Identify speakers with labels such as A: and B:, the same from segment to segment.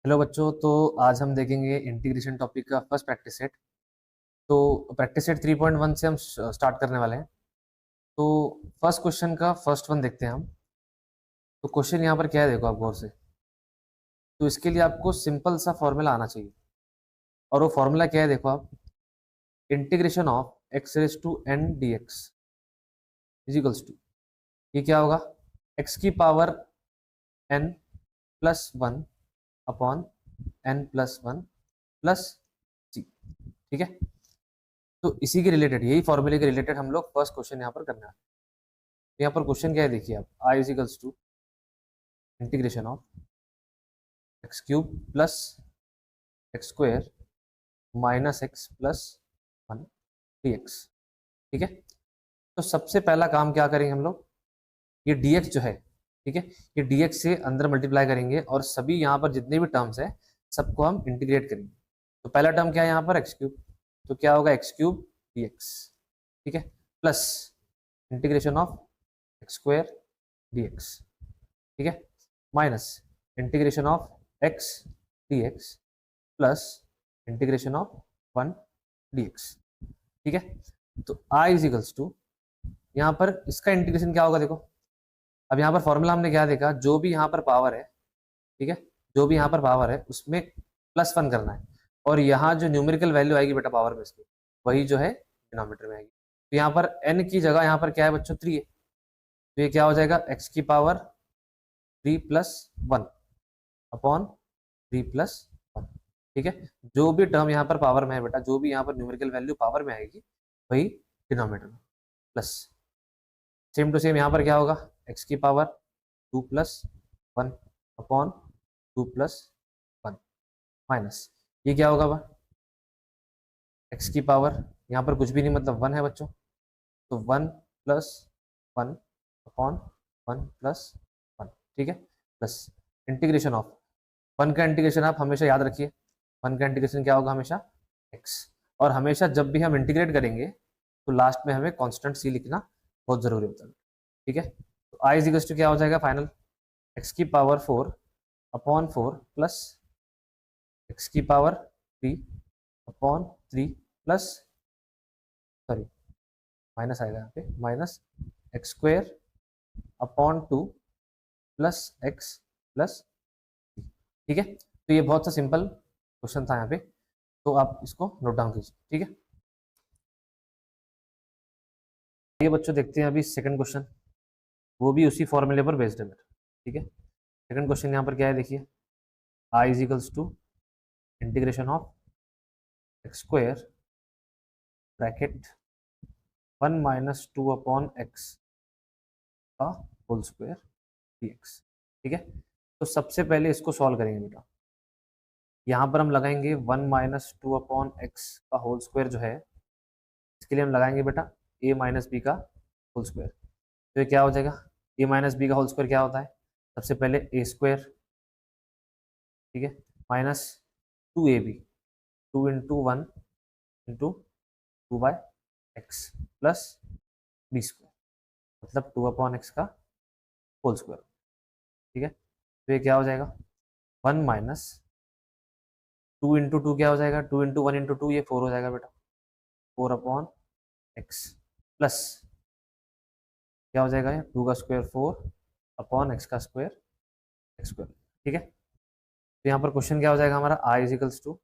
A: Hello बच्चों। तो आज हम देखेंगे इंटीग्रेशन टॉपिक का फर्स्ट प्रैक्टिस सेट। तो प्रैक्टिस सेट 3.1 से हम स्टार्ट करने वाले हैं। तो फर्स्ट क्वेश्चन का फर्स्ट वन देखते हैं हम। तो क्वेश्चन यहाँ पर क्या है, देखो आप गौर से। तो इसके लिए आपको सिंपल सा फॉर्मूला आना चाहिए, और वो फॉर्मूला क्या है देखो आप। Integration of x raise to n d x equals to, ये क्या होगा, एक्स की power n plus one upon n plus one plus C. ठीक है। तो इसी के रिलेटेड, यही फॉर्मूले के रिलेटेड हम लोग फर्स्ट क्वेश्चन यहाँ पर करना है। यहाँ पर क्वेश्चन क्या है देखिए आप, I equals to integration of x cube plus x square minus x plus one d x. ठीक है। तो सबसे पहला काम क्या करेंगे हम लोग, ये dx जो है, ठीक है, ये dx से अंदर मल्टीप्लाई करेंगे और सभी यहाँ पर जितने भी टर्म्स है सबको हम इंटीग्रेट करेंगे। तो पहला टर्म क्या है यहाँ पर, एक्स क्यूब। तो क्या होगा, एक्स क्यूब dx। ठीक है। Plus integration of x square dx। ठीक है। Minus integration of x dx plus integration of one dx। ठीक है। तो i इजिकल्स टू, यहाँ पर इसका इंटीग्रेशन क्या होगा देखो। अब यहाँ पर फॉर्मूला हमने क्या देखा, जो भी यहाँ पर पावर है, ठीक है, जो भी यहाँ पर पावर है उसमें प्लस वन करना है, और यहाँ जो न्यूमेरिकल वैल्यू आएगी बेटा पावर में इसकी, वही जो है डिनोमिनेटर में आएगी। तो यहाँ पर n की जगह यहाँ पर क्या है बच्चों, 3 है। तो ये क्या हो जाएगा, x की power 3 plus one upon 3 plus one. ठीक है। जो भी टर्म यहाँ पर पावर में है बेटा, जो भी यहाँ पर न्यूमेरिकल वैल्यू पावर में आएगी वही डिनोमिनेटर में प्लस। सेम टू सेम यहाँ पर क्या होगा, x की power 2 plus one upon 2 plus one minus, ये क्या होगा बा, x की पावर यहाँ पर कुछ भी नहीं मतलब 1 है बच्चों, तो 1 plus one upon 1 plus one. ठीक है। प्लस इंटीग्रेशन ऑफ, वन का इंटीग्रेशन आप हमेशा याद रखिए, वन का इंटीग्रेशन क्या होगा हमेशा x। और हमेशा जब भी हम इंटीग्रेट करेंगे तो लास्ट में हमें कांस्टेंट c लिखना बहुत जरूरी होता है। ठीक है। तो i इज टू क्या हो जाएगा फाइनल, x की पावर 4 अपॉन 4 प्लस x की power 3 upon 3 plus, sorry minus आएगा यहाँ पे, minus x square upon 2 plus x plus. ठीक है। तो ये बहुत सा सिंपल क्वेश्चन था यहाँ पे, तो आप इसको नोट डाउन कीजिए। ठीक है। ये बच्चों देखते हैं अभी सेकंड क्वेश्चन, वो भी उसी फॉर्मूले पर बेस्ड है। ठीक है। सेकंड क्वेश्चन यहाँ पर क्या है देखिए, I is equals to integration of x square bracket 1 minus 2 upon x का होल स्क्वायर dx। ठीक है। तो सबसे पहले इसको सॉल्व करेंगे बेटा। यहाँ पर हम लगाएंगे 1 माइनस 2 अपॉन एक्स का होल स्क्वायर जो है, इसके लिए हम लगाएंगे बेटा a माइनस बी का होल स्क्वायर। तो ये क्या हो जाएगा, a माइनस बी का होल स्क्वायर क्या होता है, सबसे पहले ए स्क्वायर, ठीक है, minus 2ab, 2 into one into 2 by x plus b square, मतलब 2 अपॉन एक्स का होल स्क्वायर। ठीक है। तो ये क्या हो जाएगा, 1 माइनस 2 इंटू टू क्या हो जाएगा, 2 इंटू वन इंटू टू, ये 4 हो जाएगा बेटा, 4 अपॉन एक्स प्लस क्या हो जाएगा, 2 का स्क्वायर 4 अपॉन एक्स का स्क्वायर एक्स स्क्वायर। ठीक है। तो यहाँ पर क्वेश्चन क्या हो जाएगा हमारा, I equals to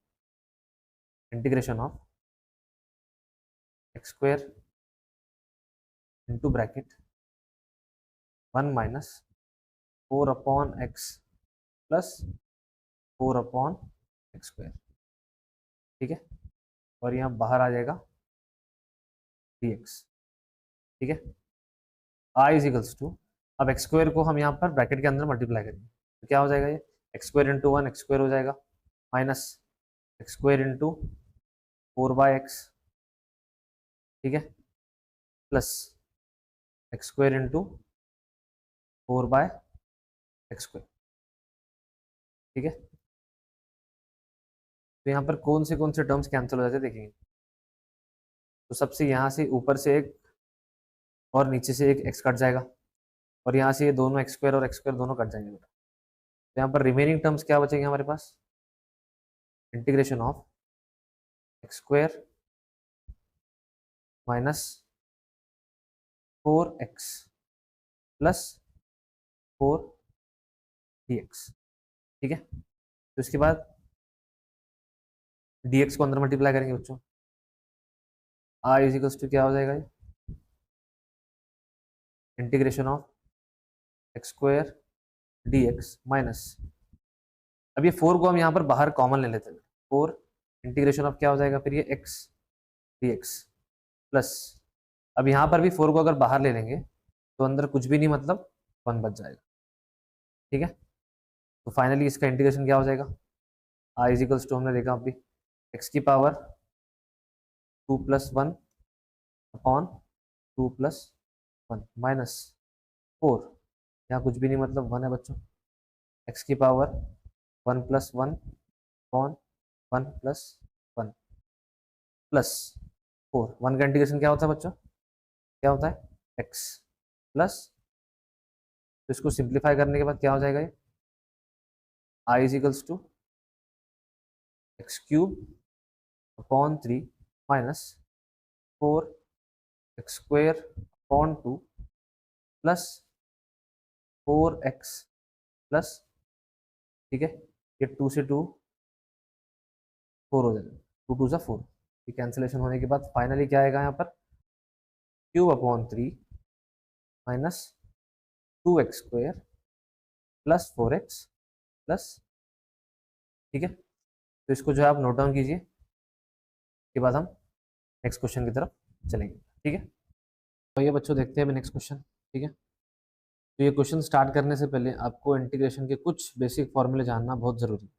A: integration of x square into bracket 1 minus 4 upon x plus 4 upon x square. ठीक है। और यहाँ बाहर आ जाएगा dx। ठीक है। आई इजिकल्स टू, अब एक्स स्क्वायर को हम यहाँ पर ब्रैकेट के अंदर मल्टीप्लाई करेंगे, तो क्या हो जाएगा, ये x square into one x square हो जाएगा, minus x square into 4 by x. ठीक है। Plus x square into 4 by x square. ठीक है। तो यहाँ पर कौन से टर्म्स कैंसिल हो जाते हैं देखेंगे। तो सबसे यहाँ से ऊपर से एक और नीचे से एक एक्स कट जाएगा, और यहाँ से ये दोनों एक्स स्क्वायर और एक्स स्क्वायर दोनों कट जाएंगे बेटा। तो यहाँ पर रिमेनिंग टर्म्स क्या बचेंगे हमारे पास, integration of x square minus 4x plus 4 dx। ठीक है, तो इसके बाद dx को अंदर मल्टीप्लाई करेंगे बच्चों, r इज इक्वल्स टू क्या हो जाएगा, ये integration of x square dx minus, अब ये 4 को हम यहाँ पर बाहर कॉमन ले लेते हैं, 4 इंटीग्रेशन ऑफ क्या हो जाएगा फिर ये x dx प्लस, अब यहाँ पर भी 4 को अगर बाहर ले लेंगे तो अंदर कुछ भी नहीं, मतलब 1 बच जाएगा। ठीक है, तो फाइनली इसका इंटीग्रेशन क्या हो जाएगा, r इज इक्वल्स टू हमने देखा अभी x की power 2 plus 1 upon 2 plus 1 minus 4, यहाँ कुछ भी नहीं मतलब 1 है बच्चों, x की power 1 plus 1 upon 1 plus 1 plus 4, 1 का इंटीग्रेशन क्या होता है बच्चों, क्या होता है x प्लस, तो इसको सिंप्लीफाई करने के बाद क्या हो जाएगा, ये i is equals to x cube upon 3 minus 4x square upon 2 plus 4x plus, ठीक है, ये 2 से 2 4 हो जाएगा, 2 2 सा 4, ये कैंसिलेशन होने के बाद फाइनली क्या आएगा यहाँ पर, cube upon 3 minus 2x square plus 4x plus, ठीक है, तो इसको जो है आप नोट डाउन कीजिए, के बाद हम नेक्स्ट क्वेश्चन की तरफ चलेंगे। ठीक है, तो ये बच्चों देखते हैं अभी नेक्स्ट क्वेश्चन। ठीक है, तो ये क्वेश्चन स्टार्ट करने से पहले आपको इंटीग्रेशन के कुछ बेसिक फॉर्मूले जानना बहुत ज़रूरी है,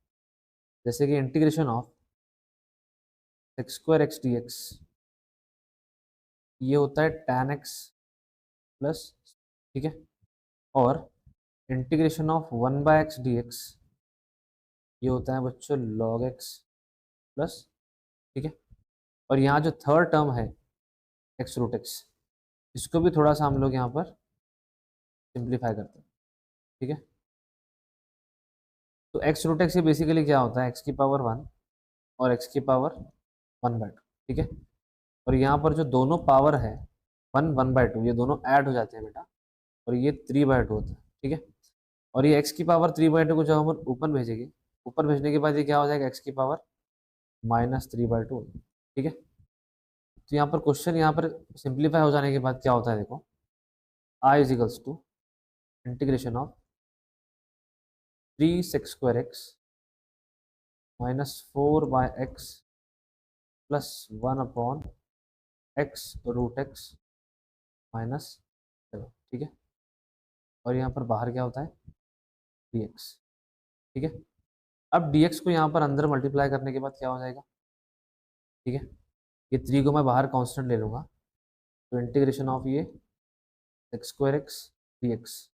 A: जैसे कि integration of x square x D x, ये होता है tan x प्लस, ठीक है, और इंटीग्रेशन ऑफ 1/x dx, ये होता है बच्चों log x प्लस, ठीक है, और यहाँ जो थर्ड टर्म है x रूट x, इसको भी थोड़ा सा हम लोग यहाँ पर सिंप्लीफाई करते हैं। ठीक है, तो x रूट x ये बेसिकली क्या होता है, x की पावर 1 और x की पावर 1/2, ठीक है, और यहाँ पर जो दोनों पावर है 1 1/2, ये दोनों ऐड हो जाते हैं बेटा, और ये 3/2 होता है। ठीक है, और ये x की पावर 3/2 को जब हम ऊपर भेजेंगे, ऊपर भेजने के बाद ये क्या हो जाएगा, x की पावर -3/2। ठीक है, तो यहाँ पर क्वेश्चन यहाँ पर सिंप्लीफाई हो जाने के बाद क्या होता है, देखो i is equals to integration of 3x² minus 4/x plus 1 upon x root x minus 7। ठीक है, और यहाँ पर बाहर क्या होता है dx। ठीक है, अब dx को यहाँ पर अंदर मल्टीप्लाई करने के बाद क्या हो जाएगा, ठीक है, ये 3 को मैं बाहर कांस्टेंट ले लूँगा, तो इंटीग्रेशन ऑफ ये x² dx,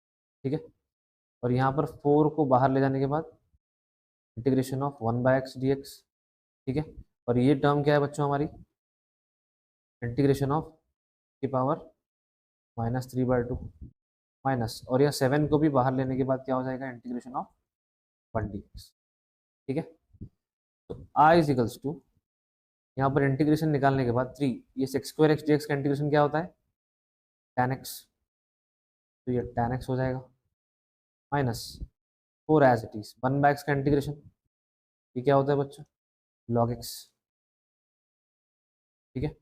A: ठीक है, और यहाँ पर 4 को बाहर ले जाने के बाद इंटीग्रेशन ऑफ 1/x dx, ठीक है, और ये टर्म क्या है बच्चों हमारी, इंटीग्रेशन ऑफ की पावर -3/2 माइनस, और यह 7 को भी बाहर लेने के बाद क्या हो जाएगा, इंटीग्रेशन ऑफ 1 dx। ठीक है, तो i इज इक्वल्स टू, यहाँ पर इंटीग्रेशन निकालने के बाद 3, ये x² x dx का इंटीग्रेशन क्या होता है tan x, तो ये tan x हो जाएगा minus 4 as it is 1/x का इंटीग्रेशन, ये क्या होता है बच्चों log x। ठीक है,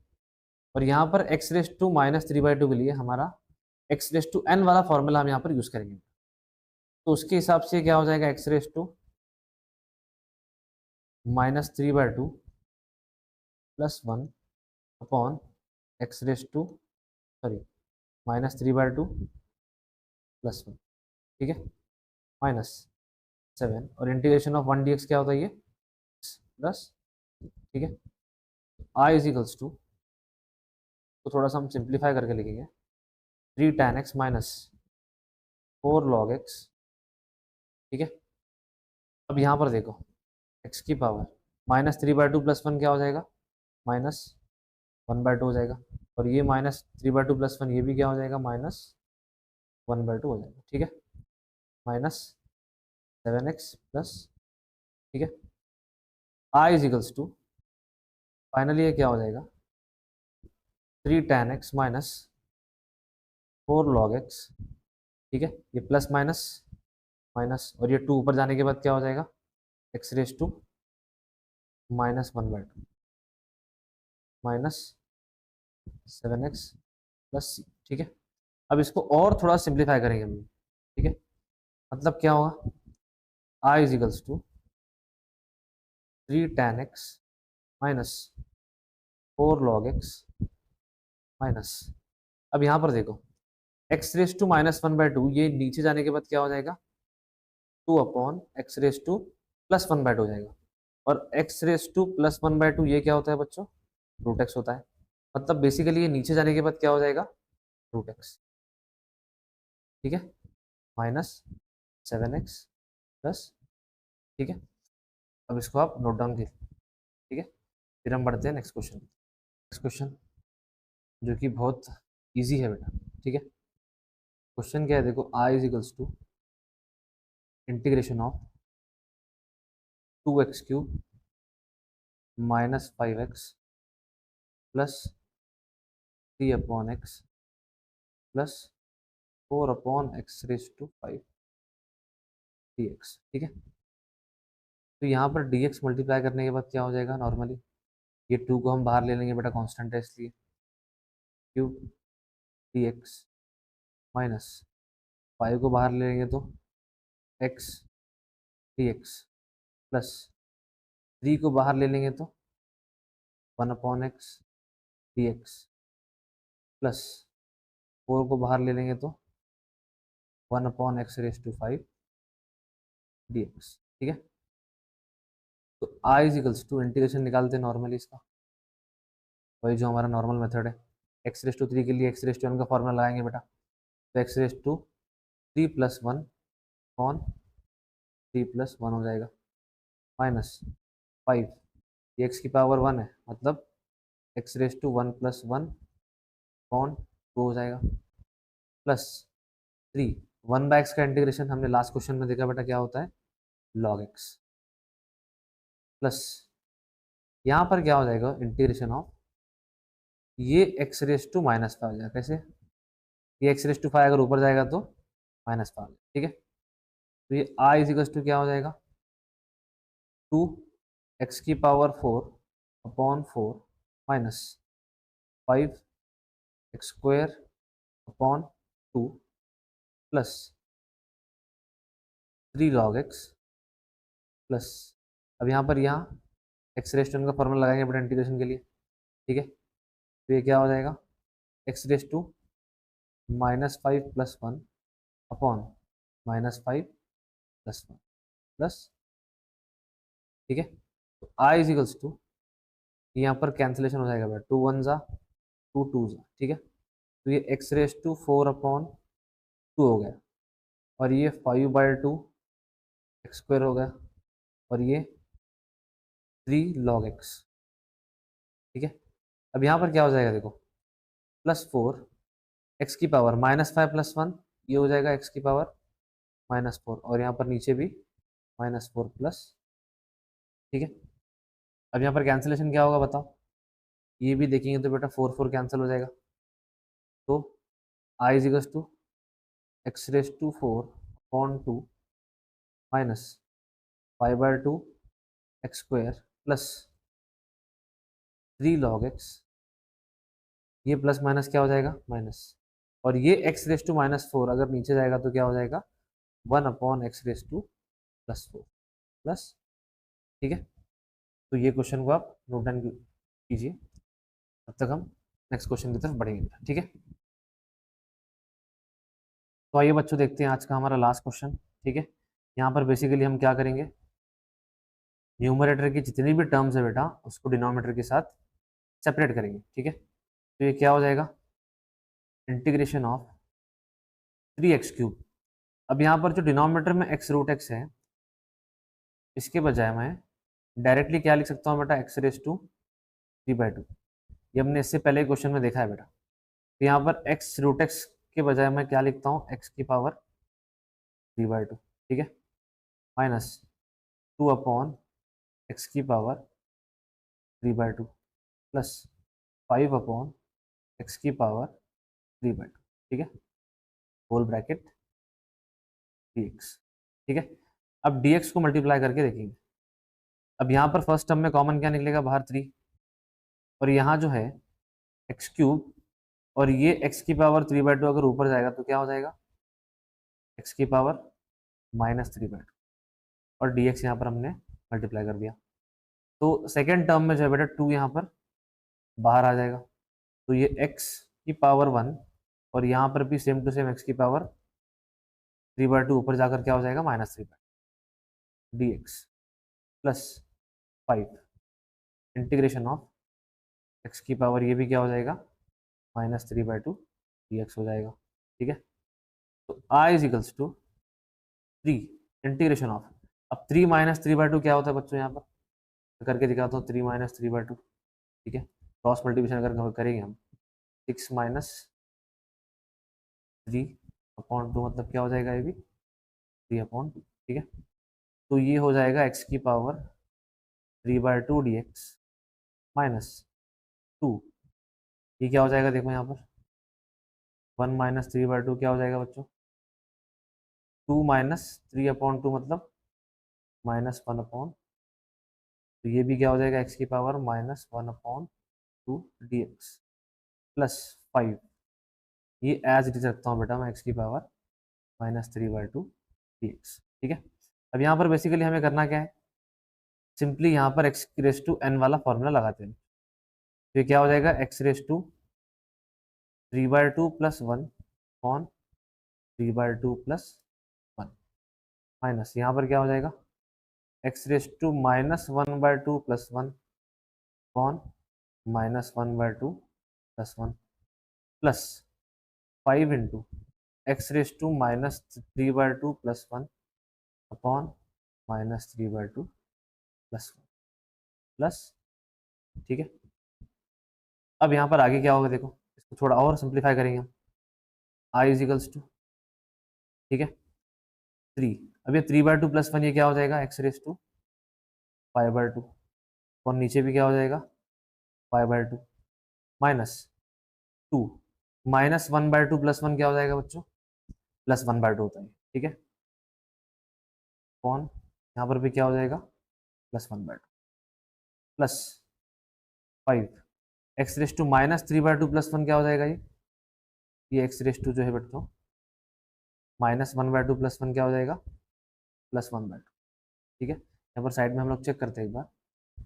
A: और यहाँ पर x रेस टू -3/2 के लिए हमारा x रेस टू n वाला फॉर्मूला हम यहाँ पर यूज करेंगे, तो उसके हिसाब से क्या हो जाएगा, x raise to -3/2 plus 1 upon x raise to, sorry -3/2 plus 1, ठीक है, माइनस 7, और इंटीग्रेशन ऑफ 1 dx क्या होता है, ये प्लस, ठीक है, i इज इक्वल्स टू, तो थोड़ा सा हम सिंप्लीफाई करके लिखेंगे 3 tan x minus 4 log x। ठीक है, अब यहाँ पर देखो x की पावर -3/2 प्लस 1 क्या हो जाएगा, -1/2 हो जाएगा, और ये -3/2 प्लस 1 ये भी क्या हो जाएगा, -1/2 हो जाएगा। ठीक है, -7x प्लस, ठीक है, आई इज इक्वल्स टू, फाइनली ये क्या हो जाएगा, 3 tan x minus 4 log x, ठीक है, ये प्लस माइनस माइनस, और ये 2 ऊपर जाने के बाद क्या हो जाएगा, x raise to minus 1/2 minus 7x plus c, ठीक है। अब इसको और थोड़ा सिंप्लीफाई करेंगे हम, ठीक है, मतलब क्या होगा, i is equals to 3 tan x minus 4 log x minus, अब यहाँ पर देखो x रेज टू माइनस 1/2, ये नीचे जाने के बाद क्या हो जाएगा, 2 upon x raise to plus 1/2 हो जाएगा, और x रेज टू प्लस 1/2 ये क्या होता है बच्चों, रूट एक्स होता है। मतलब बेसिकली ये नीचे जाने के बाद क्या हो जाएगा, रूट एक्स, ठीक है, माइनस 7x प्लस, ठीक है। अब इसको आप नोट डाउन कीजिए, ठीक है। फिर हम बढ़ते हैं नेक्स्ट क्वेश्चन। नेक्स्ट क्वेश्चन जो कि बहुत इजी है बेटा, ठीक है। क्वेश्चन क्या है देखो, I is equals to integration of 2x³ minus 5x plus 3 upon x plus 4 upon x raise to 5 dx, ठीक है। तो यहाँ पर dx मल्टीप्लाई करने के बाद क्या हो जाएगा, नॉर्मली ये 2 को हम बाहर ले लेंगे बेटा, कांस्टेंट है इसलिए, क्यूब dx माइनस 5 को बाहर ले लेंगे तो x dx प्लस 3 को बाहर ले लेंगे तो 1 अपॉन एक्स dx प्लस 4 को बाहर ले लेंगे तो 1 upon x raise to 5 dx, ठीक है। तो I is equals to integration निकालते हैं नॉर्मली इसका, वही जो हमारा नॉर्मल मेथड है, एक्स रेज टू 3 के लिए एक्स रेज टू 1 का फॉर्मूला लगाएंगे बेटा, तो x raise to 3 plus 1 upon 3 plus 1 हो जाएगा, माइनस 5, ये एक्स की पावर 1 है, मतलब x raise to 1 plus 1 upon 2 हो जाएगा, प्लस 3, 1/x का इंटीग्रेशन हमने लास्ट क्वेश्चन में देखा बेटा क्या होता है, log x, प्लस यहाँ पर क्या हो जाएगा, इंटीग्रेशन ऑफ ये एक्स रेज टू माइनस 5 हो जाएगा, कैसे, ये एक्स रेज टू 5 अगर ऊपर जाएगा तो माइनस 5, ठीक है। तो ये आई इज इक्वल्स टू क्या हो जाएगा, 2 एक्स की power 4 upon 4 minus 5 x square upon 2 plus 3 log x plus, अब यहाँ पर यहाँ एक्स रेज टू का फॉर्मूला लगाएंगे बेटा इंटीग्रेशन के लिए, ठीक है। तो ये क्या हो जाएगा, x raise to minus 5 plus 1 upon minus 5 plus 1 plus, ठीक है। तो आई इज इक्वल्स टू, यहाँ पर कैंसिलेशन हो जाएगा बेटा, 2 1 जा 2 2 जा, ठीक है। तो ये एक्स रेज टू 4 अपॉन 2 हो गया, और ये 5/2 एक्स स्क्वायर हो गया, और ये 3 log x, ठीक है। अब यहाँ पर क्या हो जाएगा देखो, प्लस 4 एक्स की पावर माइनस 5 प्लस 1, ये हो जाएगा एक्स की पावर माइनस 4, और यहाँ पर नीचे भी माइनस 4 प्लस, ठीक है। अब यहाँ पर कैंसिलेशन क्या होगा बताओ, ये भी देखेंगे तो बेटा 4 4 कैंसिल हो जाएगा, तो I is equals to x raise to 4 upon 2 minus 5/2 x square plus 3 log x, ये प्लस माइनस क्या हो जाएगा, माइनस, और ये एक्स रेज टू माइनस 4 अगर नीचे जाएगा तो क्या हो जाएगा, 1 upon x raise to plus 4 plus, ठीक है। तो ये क्वेश्चन को आप नोट डाउन कीजिए, तब तक हम नेक्स्ट क्वेश्चन की तरफ बढ़ेंगे, ठीक है। तो आइए बच्चों देखते हैं आज का हमारा लास्ट क्वेश्चन, ठीक है। यहाँ पर बेसिकली हम क्या करेंगे, न्यूमरेटर की जितनी भी टर्म्स है बेटा उसको डिनोमिनेटर के साथ सेपरेट करेंगे, ठीक है। तो ये क्या हो जाएगा, इंटीग्रेशन ऑफ 3x³। अब यहाँ पर जो डिनोमिनेटर में x रूट एक्स है, इसके बजाय मैं डायरेक्टली क्या लिख सकता हूँ बेटा, एक्स रेज टू 3/2, ये हमने इससे पहले क्वेश्चन में देखा है बेटा। तो यहाँ पर x रूट एक्स के बजाय मैं क्या लिखता हूँ, x की पावर 3/2, ठीक है, माइनस 2 अपॉन एक्स की पावर 3/2 प्लस 5/x की पावर 3/2, ठीक है, होल ब्रैकेट dx, ठीक है। अब dx को मल्टीप्लाई करके देखेंगे। अब यहाँ पर फर्स्ट टर्म में कॉमन क्या निकलेगा, बाहर 3, और यहाँ जो है एक्स क्यूब, और ये एक्स की पावर 3/2 अगर ऊपर जाएगा तो क्या हो जाएगा, एक्स की पावर -3/2, और dx यहाँ पर हमने मल्टीप्लाई कर दिया। तो सेकेंड टर्म में जो है बेटा 2 यहाँ पर बाहर आ जाएगा, तो ये x की पावर 1, और यहाँ पर भी सेम टू सेम x की पावर 3/2 ऊपर जाकर क्या हो जाएगा, -3/2 dx plus 5 integration of x की पावर, ये भी क्या हो जाएगा, -3/2 dx हो जाएगा, ठीक है। तो i is equals to 3 integration of, अब 3 -3/2 क्या होता है बच्चों, यहाँ पर तो करके दिखाता हूँ, 3 -3/2, ठीक है, क्रॉस मल्टीप्लिकेशन अगर करेंगे हम 6 -3/2 मतलब क्या हो जाएगा, ये भी 3/2, ठीक है। तो ये हो जाएगा x की पावर 3/2 dx -2, ये क्या हो जाएगा, देखो यहाँ पर 1 -3/2 क्या हो जाएगा बच्चों, 2 -3/2 मतलब -1/, तो ये भी क्या हो जाएगा, x की पावर -1/2 dx प्लस 5, ये एज इट इज रखता हूँ बेटा मैं, x की पावर -3/2 dx, ठीक है। अब यहाँ पर बेसिकली हमें करना क्या है, सिंपली यहाँ पर x⁻n वाला फॉर्मूला लगाते हैं। तो ये क्या हो जाएगा, x⁻3/2 plus 1 upon 3/2 plus 1 minus, यहाँ पर क्या हो जाएगा, x⁻1/2 plus 1 upon -1/2 plus 1 plus 5 into x⁻3/2 plus 1 upon -3/2 plus 1 plus, ठीक है। अब यहाँ पर आगे क्या होगा, देखो इसको थोड़ा और सिंप्लीफाई करेंगे हम, i इज इक्वल्स टू, ठीक है, 3, अब ये 3/2 प्लस 1 ये क्या हो जाएगा, x⁻5/2, और नीचे भी क्या हो जाएगा 5/2 माइनस 2 -1/2 प्लस 1 क्या हो जाएगा बच्चों, +1/2 होता है, ठीक है, कौन यहाँ पर भी क्या हो जाएगा, +1/2 प्लस 5 x⁻3/2 प्लस 1 क्या हो जाएगा, ये x⁻2 जो है बच्चों -1/2 प्लस 1 क्या हो जाएगा, +1/2, ठीक है। यहाँ पर साइड में हम लोग चेक करते हैं एक बार,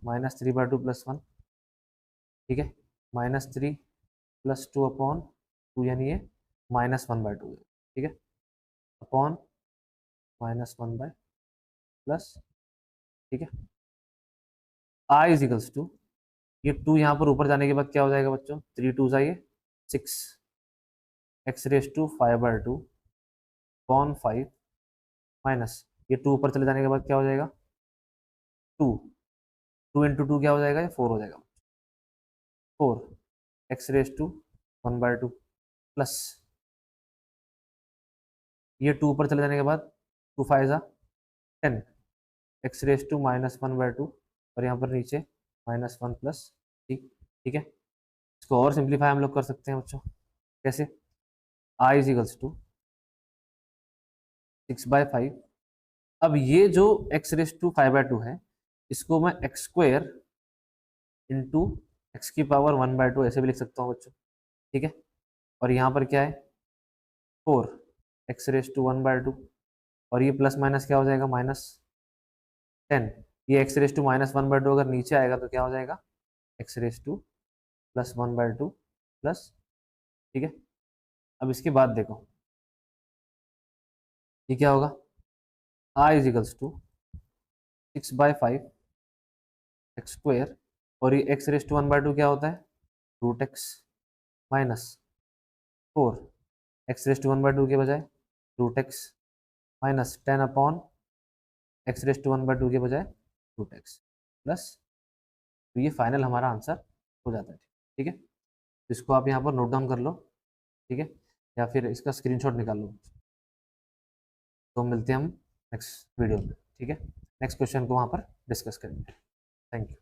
A: -3/2 प्लस 1, ठीक है, -3 प्लस 2 अपॉन 2, यानी ये -1/2, ठीक है, अपॉन -1/, प्लस, ठीक है, i इज इक्वल्स टू, ये 2 यहाँ पर ऊपर जाने के बाद क्या हो जाएगा बच्चों, 3 2 जाइए 6, x⁻5/2 अपॉन 5 माइनस, ये 2 ऊपर चले जाने के बाद क्या हो जाएगा, 2 2 इंटू 2 क्या हो जाएगा, ये 4 हो जाएगा, 4 x⁻1/2 प्लस, ये 2 ऊपर चले जाने के बाद 2 5 जा 10 x⁻−1/2, और यहाँ पर नीचे -1 प्लस 3, ठीक है। इसको और सिंप्लीफाई हम लोग कर सकते हैं बच्चों, कैसे, i इज इक्वल्स टू 6/5, अब ये जो x⁻5/2 है, इसको मैं x² इंटू एक्स की पावर 1/2 ऐसे भी लिख सकता हूँ बच्चों, ठीक है, और यहाँ पर क्या है 4 x⁻1/2, और ये प्लस माइनस क्या हो जाएगा, -10, ये x⁻−1/2 अगर नीचे आएगा तो क्या हो जाएगा, x⁻+1/2 प्लस, ठीक है। अब इसके बाद देखो ये क्या होगा, i is equals to 6/5 x², और ये x⁻1/2 क्या होता है, √x माइनस 4 x⁻1/2 के बजाय √x माइनस 10 अपॉन x⁻1/2 के बजाय √x प्लस, तो ये फाइनल हमारा आंसर हो जाता है, ठीक है। इसको आप यहाँ पर नोट डाउन कर लो, ठीक है, या फिर इसका स्क्रीनशॉट निकाल लो। तो मिलते हैं हम नेक्स्ट वीडियो में, ठीक है, नेक्स्ट क्वेश्चन को वहाँ पर डिस्कस करेंगे। Thank you.